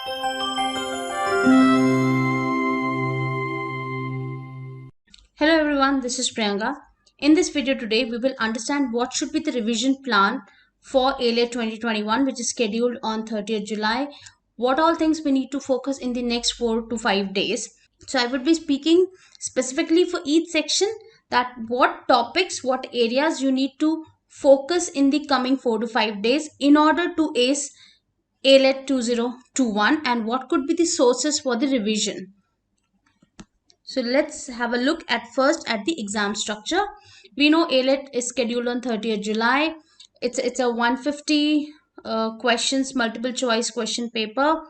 Hello everyone, this is Priyanka. In this video today, we will understand what should be the revision plan for AILET 2021, which is scheduled on 30th July. What all things we need to focus in the next 4 to 5 days. So I would be speaking specifically for each section, that what topics, what areas you need to focus in the coming 4 to 5 days in order to ace AILET 2021, and what could be the sources for the revision. So let's have a look at first at the exam structure. We know AILET is scheduled on 30th July. It's a 150 questions multiple choice question paper,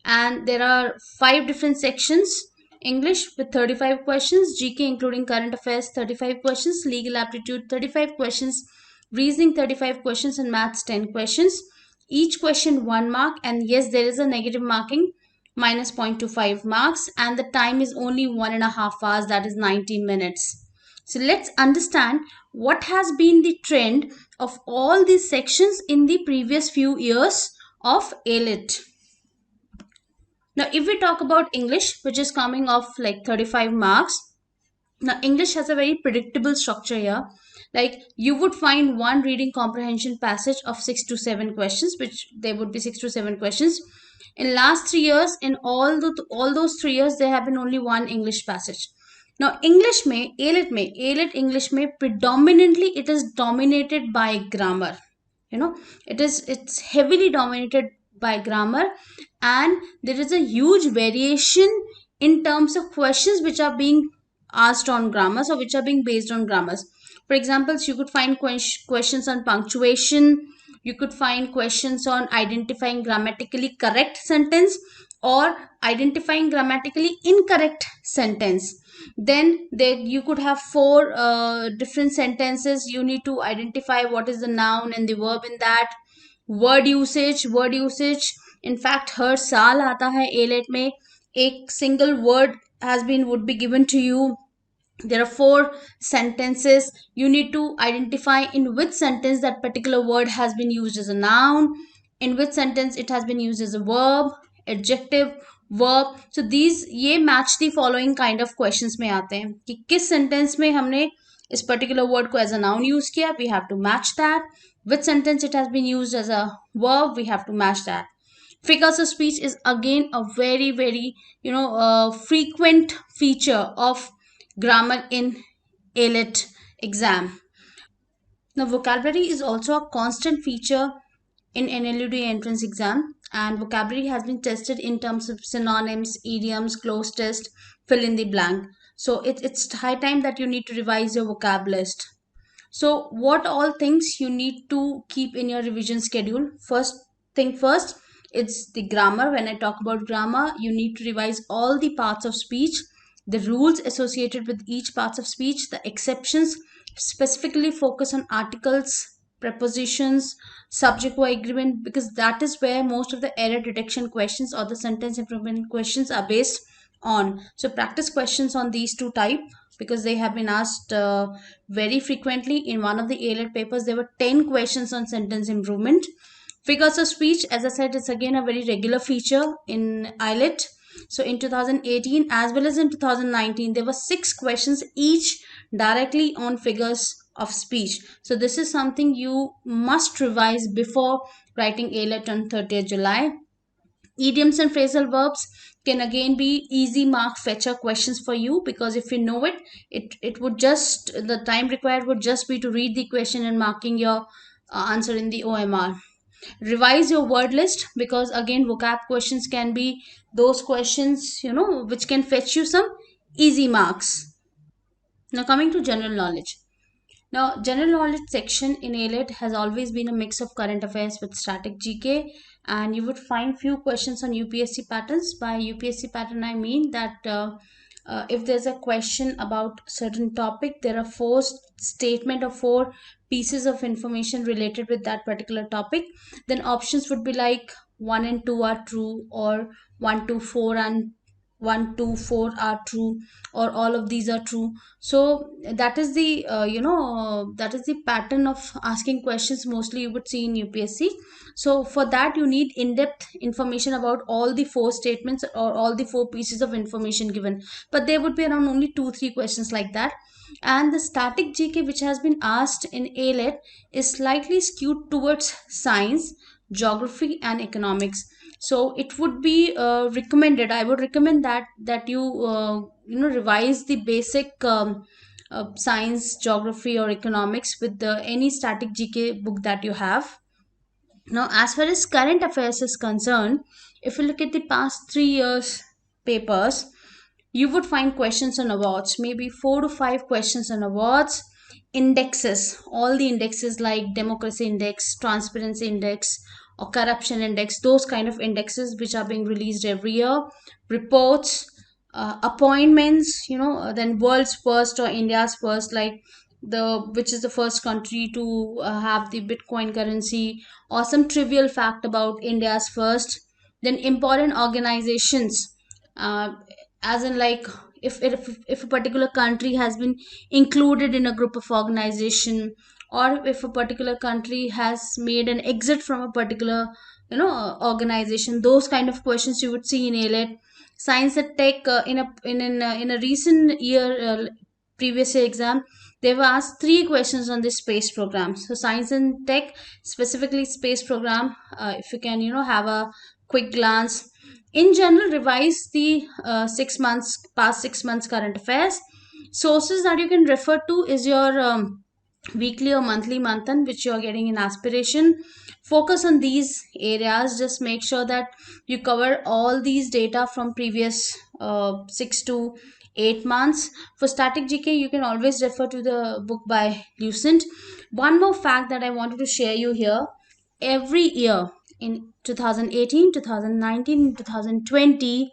and there are 5 different sections. English with 35 questions, GK including current affairs 35 questions, legal aptitude 35 questions, reasoning 35 questions, and maths 10 questions. Each question 1 mark, and yes, there is a negative marking minus 0.25 marks, and the time is only 1.5 hours, that is 90 minutes. So let's understand what has been the trend of all these sections in the previous few years of AILET. Now if we talk about English, which is coming off like 35 marks, now English has a very predictable structure here. Like you would find one reading comprehension passage of 6 to 7 questions, which there would be 6 to 7 questions. In last 3 years, in all those 3 years, there have been only one English passage. Now English में AILET English में predominantly it is dominated by grammar. It's heavily dominated by grammar, and there is a huge variation in terms of questions which are being asked on grammars or which are being based on grammars. For example, you could find questions on punctuation, you could find questions on identifying grammatically correct sentence or identifying grammatically incorrect sentence. Then you could have 4 different sentences. You need to identify what is the noun and the verb in that. Word usage. In fact, हर साल आता है AILET में एक single word would be given to you. There are 4 sentences. You need to identify in which sentence that particular word has been used as a noun, in which sentence it has been used as a verb, adjective, verb. So these ये match the following kind of questions में आते हैं कि किस sentence में हमने इस particular word को as a noun use किया, we have to match that. Which sentence it has been used as a verb, we have to match that. Figures of speech is again a very frequent feature of grammar in AILET exam. Now vocabulary is also a constant feature in NLUD entrance exam, and vocabulary has been tested in terms of synonyms, idioms, cloze test, fill in the blank. So it's high time that you need to revise your vocab list. So what all things you need to keep in your revision schedule? First thing first, it's the grammar. When I talk about grammar, you need to revise all the parts of speech, the rules associated with each parts of speech, the exceptions, specifically focus on articles, prepositions, subject verb agreement, because that is where most of the error detection questions or the sentence improvement questions are based on. So practice questions on these 2 types, because they have been asked very frequently. In one of the AILET papers, there were 10 questions on sentence improvement. Figures of speech, as I said, it's again a very regular feature in AILET. So in 2018 as well as in 2019, there were 6 questions each directly on figures of speech. So this is something you must revise before writing AILET on 30th July. Idioms and phrasal verbs can again be easy mark fetcher questions for you, because if you know it would just, the time required would just be to read the question and marking your answer in the OMR. Revise your word list, because again vocab questions can be those questions which can fetch you some easy marks. Now coming to general knowledge. Now, general knowledge section in AILET has always been a mix of current affairs with static GK, and you would find few questions on UPSC patterns. By UPSC pattern, I mean that if there's a question about certain topic, there are 4 statement or 4 pieces of information related with that particular topic. Then options would be like 1 and 2 are true, or 1, 2, 4 and 1, 2, 4 are true, or all of these are true. So that is the that is the pattern of asking questions mostly you would see in UPSC. So for that you need in-depth information about all the four statements or all the four pieces of information given, but there would be around only 2 3 questions like that. And the static GK which has been asked in AILET is slightly skewed towards science, geography and economics. So it would be recommended, I would recommend that you revise the basic science, geography or economics with the any static GK book that you have. Now, as far as current affairs is concerned, if you look at the past 3 years papers, you would find questions on awards, maybe 4 to 5 questions on awards, indexes, all the indexes like democracy index, transparency index, or corruption index, those kind of indexes which are being released every year, reports, appointments, then world's first or India's first, like the which is the first country to have the Bitcoin currency, or some trivial fact about India's first, then important organizations, uh, as in like if a particular country has been included in a group of organization, or if a particular country has made an exit from a particular organization, those kind of questions you would see in AILET. Science and tech, in a recent year, previous year exam, they were asked 3 questions on the space program. So science and tech, specifically space program, if you can have a quick glance. In general, revise the 6 months, past 6 months current affairs. Sources that you can refer to is your weekly or monthly manthan which you are getting in aspiration. Focus on these areas, just make sure that you cover all these data from previous 6 to 8 months. For static GK you can always refer to the book by Lucent. One more fact that I wanted to share you here: every year in 2018, 2019, 2020,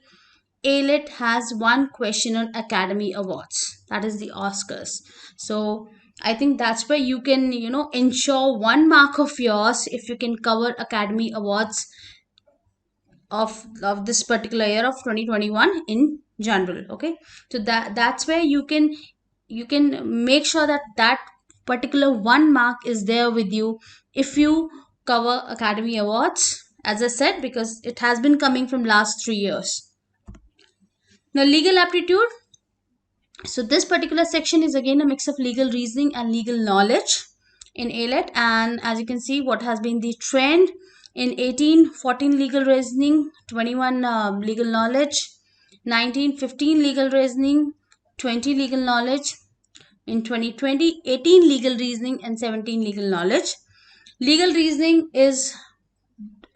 AILET has one question on Academy Awards, that is the Oscars. So I think that's where you can, ensure 1 mark of yours if you can cover Academy Awards of this particular year of 2021 in general. Okay, so that's where you can make sure that that particular 1 mark is there with you if you cover Academy Awards, as I said, because it has been coming from last 3 years. Now, legal aptitude. So this particular section is again a mix of legal reasoning and legal knowledge in AILET, and as you can see what has been the trend in 18, 14 legal reasoning, 21 legal knowledge, 19, 15 legal reasoning, 20 legal knowledge, in 2020 18 legal reasoning and 17 legal knowledge. Legal reasoning is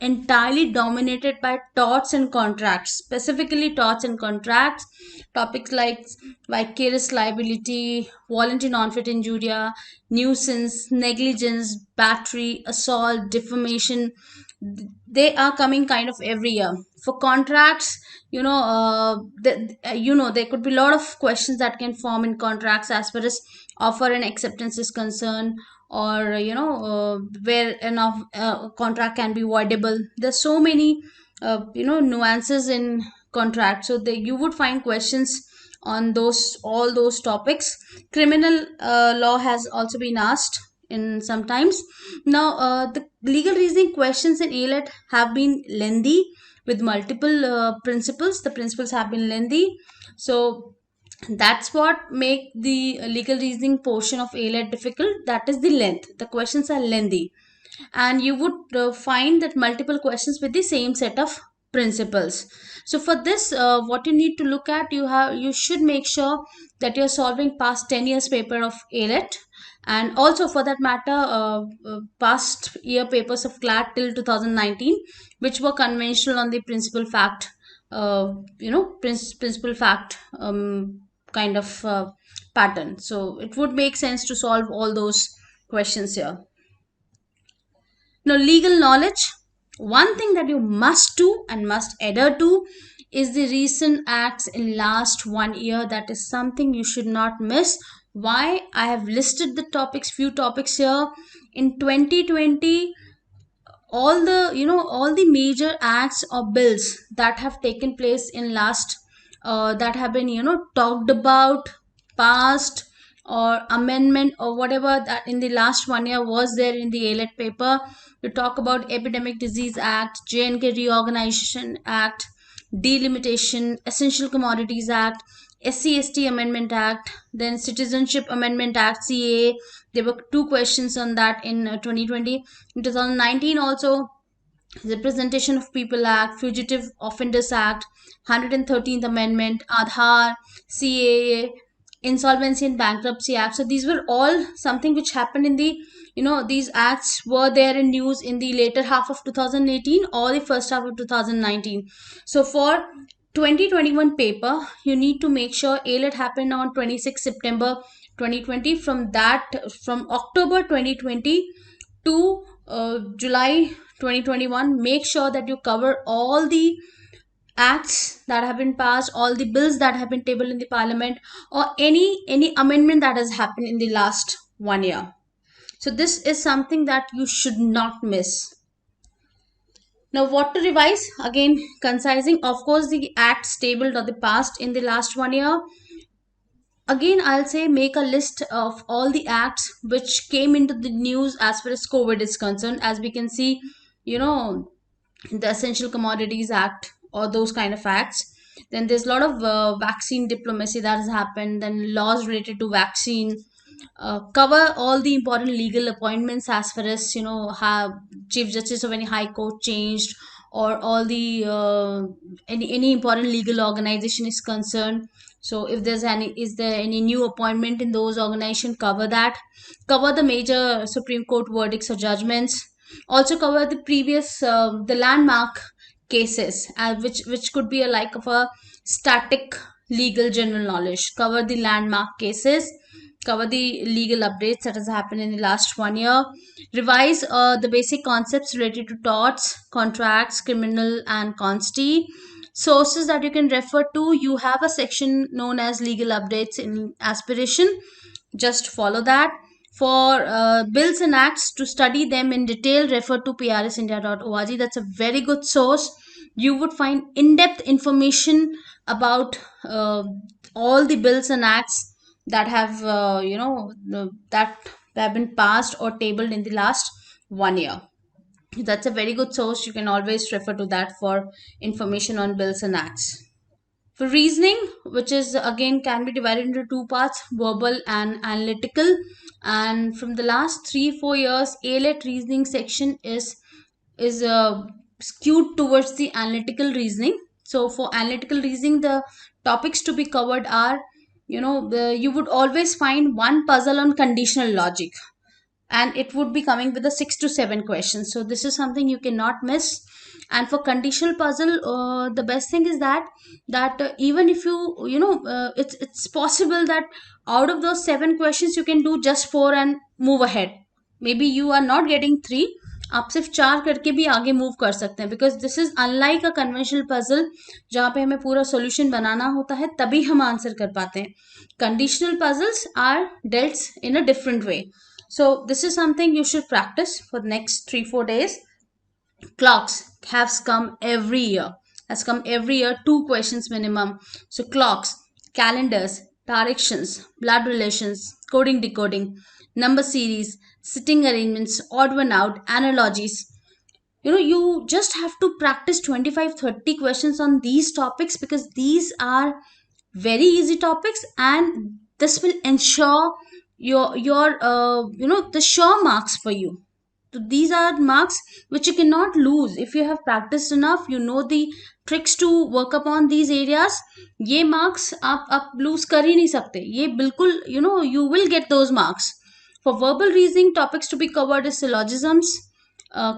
entirely dominated by torts and contracts, specifically torts and contracts. Topics like vicarious liability, voluntary non-fit injuria, nuisance, negligence, battery, assault, defamation, they are coming kind of every year. For contracts, there could be a lot of questions that can form in contracts as far as offer and acceptance is concerned, or where enough contract can be voidable. There's so many nuances in contract, so you would find questions on those all those topics. Criminal law has also been asked in sometimes. Now the legal reasoning questions in AILET have been lengthy with multiple principles. The principles have been lengthy, so that's what make the legal reasoning portion of AILET difficult. That is the length. The questions are lengthy, and you would find that multiple questions with the same set of principles. So for this, what you need to look at, you should make sure that you're solving past 10 years paper of AILET, and also for that matter past year papers of CLAT till 2019, which were conventional on the principal fact, principal fact kind of pattern. So it would make sense to solve all those questions here. Now, legal knowledge. One thing that you must do and must adhere to is the recent acts in last 1 year. That is something you should not miss. Why? I have listed the topics, few topics here. In 2020, all the major acts or bills that have taken place in last that have been talked about, passed, or amendment, or whatever that in the last 1 year was there in the AILET paper. To talk about Epidemic Disease Act, JNK Reorganization Act, Delimitation, Essential Commodities Act, SC/ST Amendment Act, then Citizenship Amendment Act, CAA. There were two questions on that in 2020. In 2019 also, Representation of People Act, Fugitive Offenders Act, 113th Amendment, Aadhaar, CAA, Insolvency and Bankruptcy Act. So these were all something which happened in the, these acts were there in news in the later half of 2018 or the first half of 2019. So for 2021 paper, you need to make sure AILET happened on 26 September 2020. From October 2020 to July 2021, make sure that you cover all the acts that have been passed, all the bills that have been tabled in the parliament, or any amendment that has happened in the last 1 year. So this is something that you should not miss. Now, what to revise? Again, concising, of course, the acts tabled or the passed in the last 1 year. Again, I'll say make a list of all the acts which came into the news as far as COVID is concerned. As we can see, the Essential Commodities Act or those kind of acts. Then there's a lot of vaccine diplomacy that has happened. Then laws related to vaccine. Cover all the important legal appointments as far as have Chief Justice of any High Court changed, or all the any important legal organization is concerned. So if is there any new appointment in those organizations, cover that. Cover the major Supreme Court verdicts or judgments. Also cover the previous the landmark cases, which could be a like of a static legal general knowledge. Cover the landmark cases. Cover the legal updates that has happened in the last 1 year. Revise the basic concepts related to torts, contracts, criminal, and consti. Sources that you can refer to, you have a section known as legal updates in aspiration. Just follow that. For bills and acts, to study them in detail, refer to prsindia.org. That's a very good source. You would find in-depth information about all the bills and acts that have that have been passed or tabled in the last 1 year. That's a very good source. You can always refer to that for information on bills and acts. For reasoning, which is again can be divided into two parts, verbal and analytical. And from the last 3-4 years, AILET reasoning section is skewed towards the analytical reasoning. So for analytical reasoning, the topics to be covered are, you would always find one puzzle on conditional logic, and it would be coming with a 6 to 7 questions. So this is something you cannot miss. And for conditional puzzle, the best thing is that even if it's possible that out of those 7 questions you can do just 4 and move ahead. Maybe you are not getting 3, आप सिर्फ 4 करके भी आगे move कर सकते हैं, because this is unlike a conventional puzzle जहाँ पे हमें पूरा सॉल्यूशन बनाना होता है तभी हम आंसर कर पाते हैं. Conditional puzzles are dealt in a different way. So this is something you should practice for the next 3-4 days. Clocks has come every year, 2 questions minimum. So clocks, calendars, directions, blood relations, coding, decoding, number series, sitting arrangements, odd one out, analogies. You just have to practice 25-30 questions on these topics, because these are very easy topics, and this will ensure your the sure marks for you. So these are marks which you cannot lose. If you have practiced enough, the tricks to work upon these areas, ये marks आप lose कर ही नहीं सकते. ये बिल्कुल you will get those marks. For verbal reasoning, topics to be covered is syllogisms,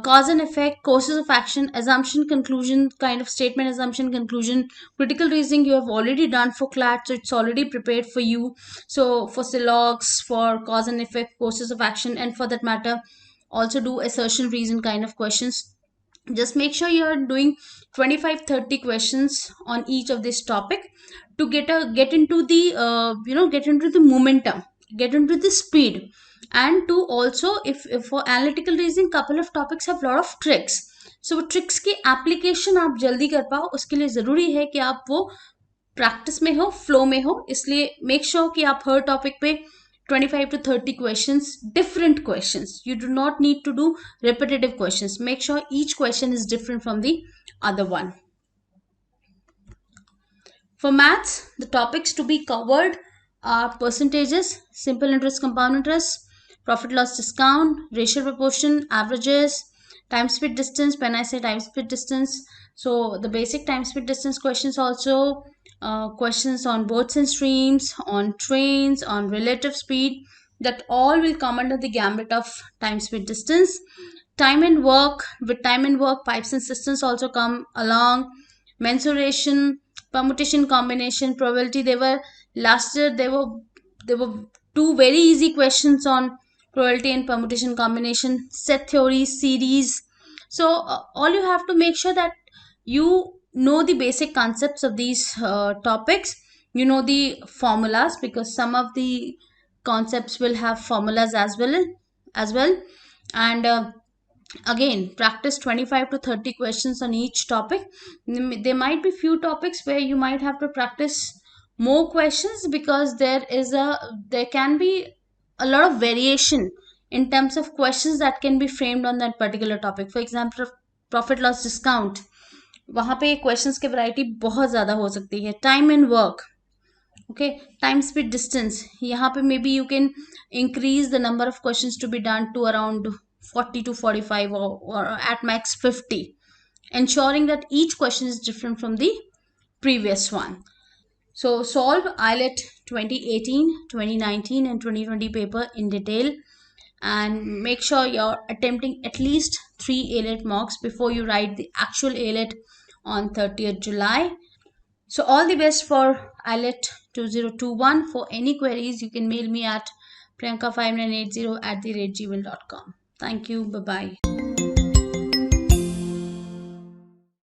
cause and effect, courses of action, assumption, conclusion, kind of statement, assumption, conclusion. Critical reasoning you have already done for CLAT, so it's already prepared for you. So for syllogs, for cause and effect, courses of action, and for that matter, also do assertion, reason kind of questions. Just make sure you are doing 25-30 questions on each of this topic to get into the get into the momentum, get into the speed. And to also, if for analytical reasoning, couple of topics have lot of tricks. So tricks की application आप जल्दी कर पाओ, उसके लिए ज़रूरी है कि आप वो प्रैक्टिस में हो, फ्लो में हो, इसलिए मेक श्योर कि आप हर टॉपिक पे 25 to 30 questions, different questions. You do not need to do repetitive questions. Make sure each question is different from the other one. For maths, the topics to be covered are percentages, simple interest, compound interest, profit loss discount, ratio proportion, averages, time speed distance. When I say time speed distance, so the basic time speed distance questions also, questions on boats and streams, on trains, on relative speed, that all will come under the gambit of time speed distance. Time and work, with time and work, pipes and systems also come along. Mensuration, permutation, combination, probability. They were last year. There were two very easy questions on probability and permutation combination. Set theory, series. So all you have to make sure that you know the basic concepts of these topics. You know the formulas, because some of the concepts will have formulas as well. And again, practice 25 to 30 questions on each topic. There might be few topics where you might have to practice more questions, because there can be a lot of variation in terms of questions that can be framed on that particular topic. For example, profit loss discount, वहां पे questions की variety बहुत ज़्यादा हो सकती है. Time and work, okay, time speed distance, यहाँ पे maybe you can increase the number of questions to be done to around 40 to 45, or at max 50, ensuring that each question is different from the previous one. So solve IELET 2018, 2019 and 2020 paper in detail, and make sure you're attempting at least 3 AILET mocks before you write the actual AILET on 30th July. So all the best for IELET 2021. For any queries, you can mail me at priyanka5980@gmail.com. Thank you. Bye-bye.